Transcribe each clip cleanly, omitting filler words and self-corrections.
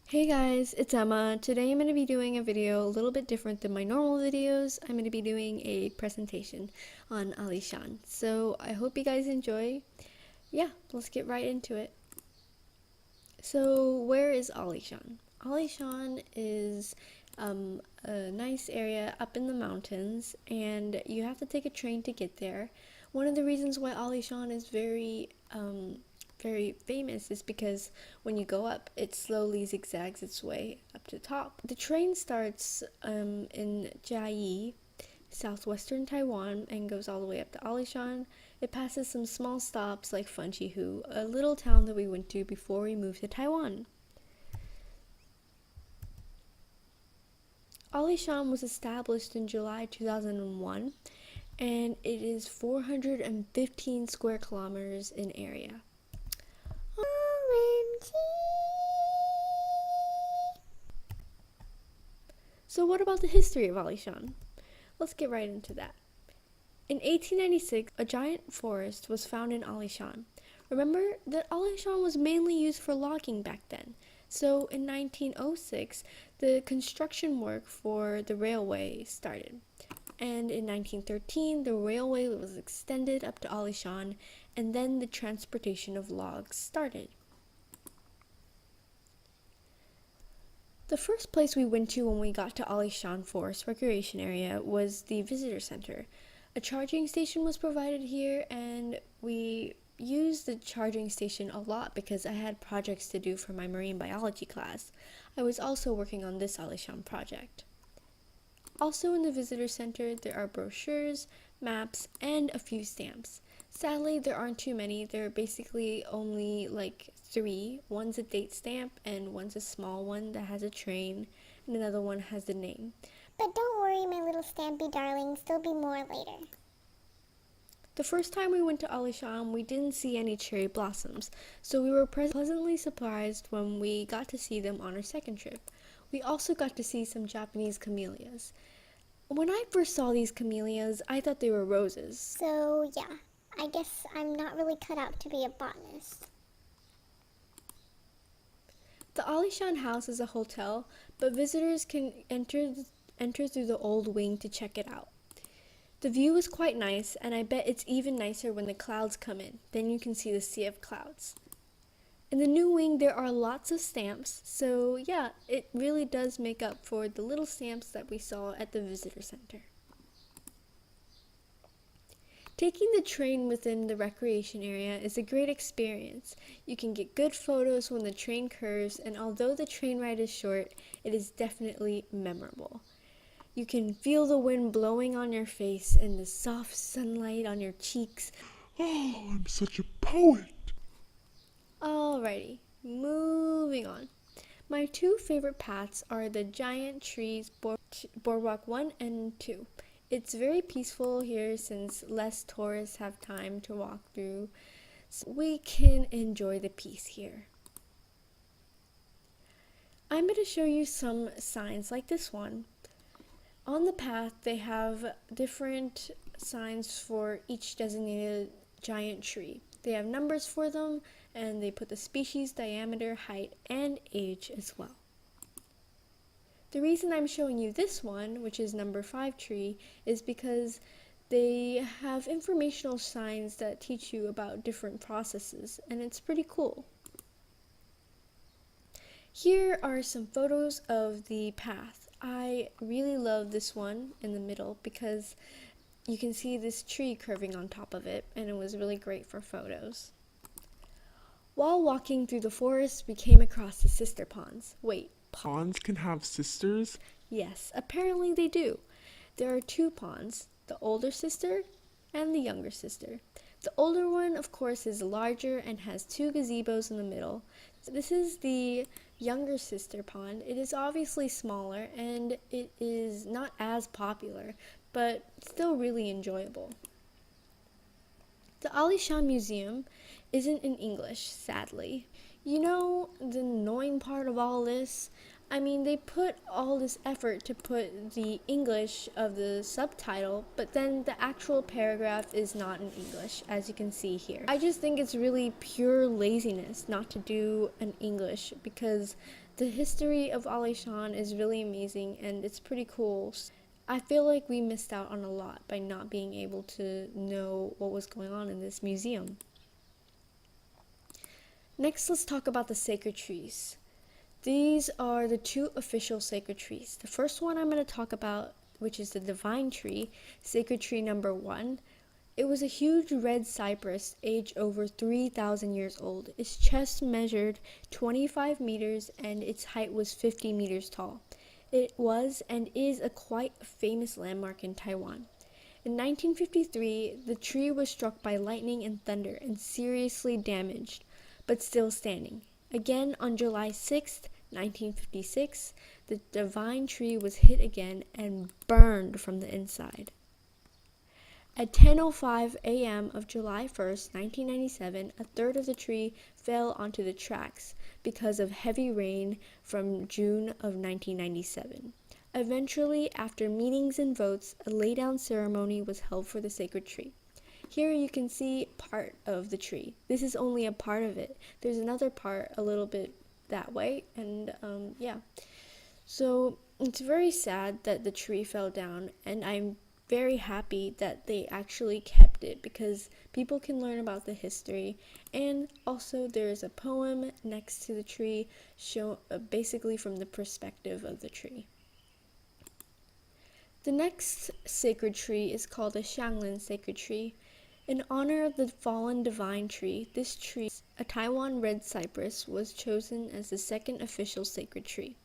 Hey guys, it's Emma. Today I'm going to be doing a video a little bit different than my normal videos. I'm going to be doing a presentation on Alishan. So I hope you guys enjoy. Yeah, let's get right into it. So where is Alishan? Alishan is a nice area up in the mountains, and you have to take a train to get there. One of the reasons why Alishan is very famous is because when you go up, it slowly zigzags its way up to the top. The train starts in Jiayi, southwestern Taiwan, and goes all the way up to Alishan. It passes some small stops like Funchihu, a little town that we went to before we moved to Taiwan. Alishan was established in July 2001, and it is 415 square kilometers in area. OMG! So what about the history of Alishan? Let's get right into that. In 1896, a giant forest was found in Alishan. Remember that Alishan was mainly used for logging back then. So in 1906, the construction work for the railway started. And in 1913, the railway was extended up to Alishan, and then the transportation of logs started. The first place we went to when we got to Alishan Forest Recreation Area was the visitor center. A charging station was provided here, and we used the charging station a lot because I had projects to do for my marine biology class. I was also working on this Alishan project. Also in the visitor center, there are brochures, maps, and a few stamps. Sadly, there aren't too many. There are basically only like 3. One's a date stamp, and one's a small one that has a train, and another one has the name. But don't worry, my little Stampy darlings, there'll be more later. The first time we went to Alishan, we didn't see any cherry blossoms, so we were pleasantly surprised when we got to see them on our second trip. We also got to see some Japanese camellias. When I first saw these camellias, I thought they were roses. So yeah, I guess I'm not really cut out to be a botanist. The Alishan House is a hotel, but visitors can enter through the old wing to check it out. The view is quite nice, and I bet it's even nicer when the clouds come in. Then you can see the sea of clouds. In the new wing, there are lots of stamps, so yeah, it really does make up for the little stamps that we saw at the visitor center. Taking the train within the recreation area is a great experience. You can get good photos when the train curves, and although the train ride is short, it is definitely memorable. You can feel the wind blowing on your face and the soft sunlight on your cheeks. Oh, I'm such a poet. Alrighty, moving on. My 2 favorite paths are the giant trees, Boardwalk 1 and 2. It's very peaceful here since less tourists have time to walk through, so we can enjoy the peace here. I'm going to show you some signs like this one. On the path, they have different signs for each designated giant tree. They have numbers for them, and they put the species, diameter, height, and age as well. The reason I'm showing you this one, which is number 5 tree, is because they have informational signs that teach you about different processes, and it's pretty cool. Here are some photos of the path. I really love this one in the middle because you can see this tree curving on top of it, and it was really great for photos. While walking through the forest, we came across the sister ponds. Wait, Ponds can have sisters? yes, apparently they do. There are 2 ponds, the older sister and the younger sister. The older one, of course, is larger and has 2 gazebos in the middle. This is the younger sister pond. It is obviously smaller and it is not as popular, but still really enjoyable. The Alishan Museum isn't in English, sadly. You know the annoying part of all this? I mean, they put all this effort to put the English of the subtitle, but then the actual paragraph is not in English, as you can see here. I just think it's really pure laziness not to do an English, because The history of Alishan is really amazing and it's pretty cool. I feel like we missed out on a lot by not being able to know what was going on in this museum. Next, let's talk about the sacred trees. These are the two official sacred trees. The first one I'm going to talk about, which is the divine tree, sacred tree number 1. It was a huge red cypress aged over 3,000 years old. Its chest measured 25 meters and its height was 50 meters tall. It was and is a quite famous landmark in Taiwan. In 1953, the tree was struck by lightning and thunder and seriously damaged, but still standing. Again, on July 6, 1956, the divine tree was hit again and burned from the inside. At 10:05 a.m. of July 1st, 1997, a third of the tree fell onto the tracks because of heavy rain from June of 1997. Eventually, after meetings and votes, a laydown ceremony was held for the sacred tree. Here you can see part of the tree. This is only a part of it. There's another part a little bit that way, and yeah. So it's very sad that the tree fell down, and I'm very happy that they actually kept it because people can learn about the history. And also there is a poem next to the tree basically from the perspective of the tree. The next sacred tree is called the Xianglin sacred tree. In honor of the fallen divine tree, this tree, a Taiwan red cypress, was chosen as the second official sacred tree.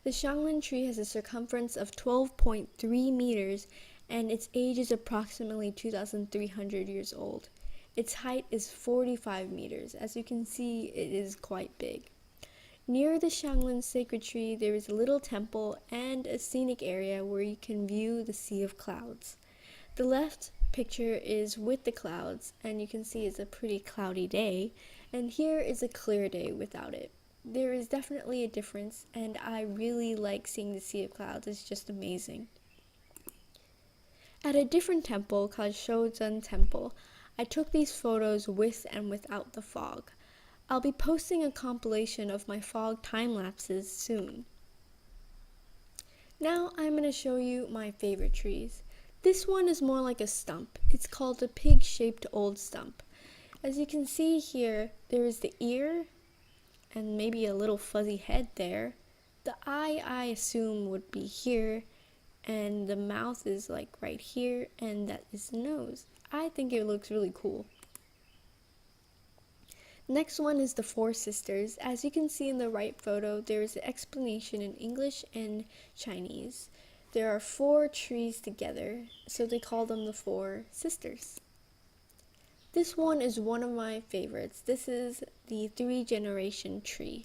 The Xianglin tree has a circumference of 12.3 meters and its age is approximately 2,300 years old. Its height is 45 meters. As you can see, it is quite big. Near the Xianglin sacred tree, there is a little temple and a scenic area where you can view the sea of clouds. The left picture is with the clouds, and you can see it's a pretty cloudy day, and here is a clear day without it. There is definitely a difference, and I really like seeing the sea of clouds. It's just amazing. At a different temple called Shouzhen Temple, I took these photos with and without the fog. I'll be posting a compilation of my fog time lapses soon. Now I'm going to show you my favorite trees. This one is more like a stump. It's called a pig-shaped old stump. As you can see here, there is the ear and maybe a little fuzzy head there. The eye, I assume, would be here, and the mouth is like right here, and that is the nose. I think it looks really cool. Next one is the Four Sisters. As you can see in the right photo, there is an explanation in English and Chinese. There are 4 trees together, so they call them the Four Sisters. This one is one of my favorites. This is the 3-generation tree.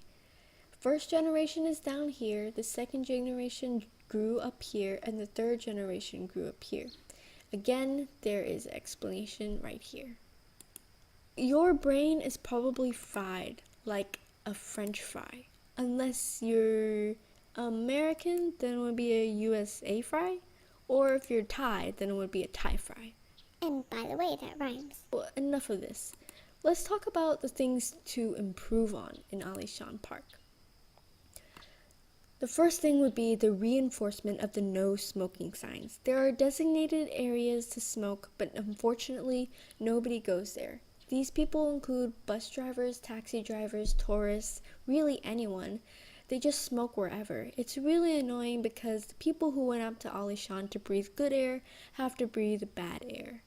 First generation is down here, the second generation grew up here, and the third generation grew up here. Again, there is explanation right here. Your brain is probably fried like a French fry. Unless you're American, then it would be a USA fry. Or if you're Thai, then it would be a Thai fry. And by the way, that rhymes. Well, enough of this. Let's talk about the things to improve on in Alishan Park. The first thing would be the reinforcement of the no smoking signs. There are designated areas to smoke, but unfortunately, nobody goes there. These people include bus drivers, taxi drivers, tourists, really anyone. They just smoke wherever. It's really annoying because the people who went up to Alishan to breathe good air have to breathe bad air.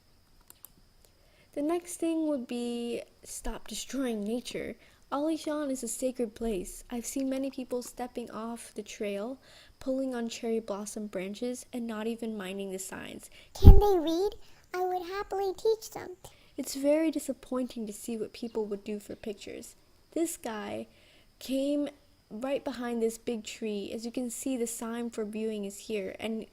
The next thing would be stop destroying nature. Alishan is a sacred place. I've seen many people stepping off the trail, pulling on cherry blossom branches, and not even minding the signs. Can they read? I would happily teach them. It's very disappointing to see what people would do for pictures. This guy came right behind this big tree. As you can see, the sign for viewing is here, and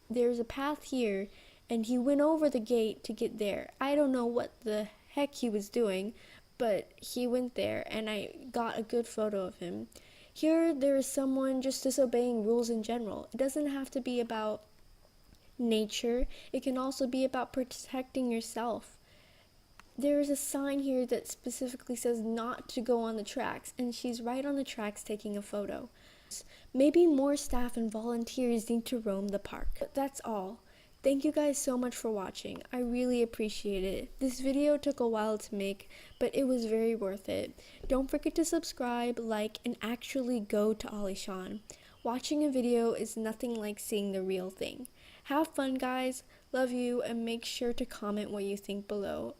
there's a path here, and he went over the gate to get there. I don't know what the heck he was doing, but he went there, and I got a good photo of him. Here, there is someone just disobeying rules in general. It doesn't have to be about nature. It can also be about protecting yourself. There is a sign here that specifically says not to go on the tracks, and she's right on the tracks taking a photo. Maybe more staff and volunteers need to roam the park. But that's all. Thank you guys so much for watching. I really appreciate it. This video took a while to make, but it was very worth it. Don't forget to subscribe, like, and actually go to Alishan. Watching a video is nothing like seeing the real thing. Have fun, guys. Love you, and make sure to comment what you think below.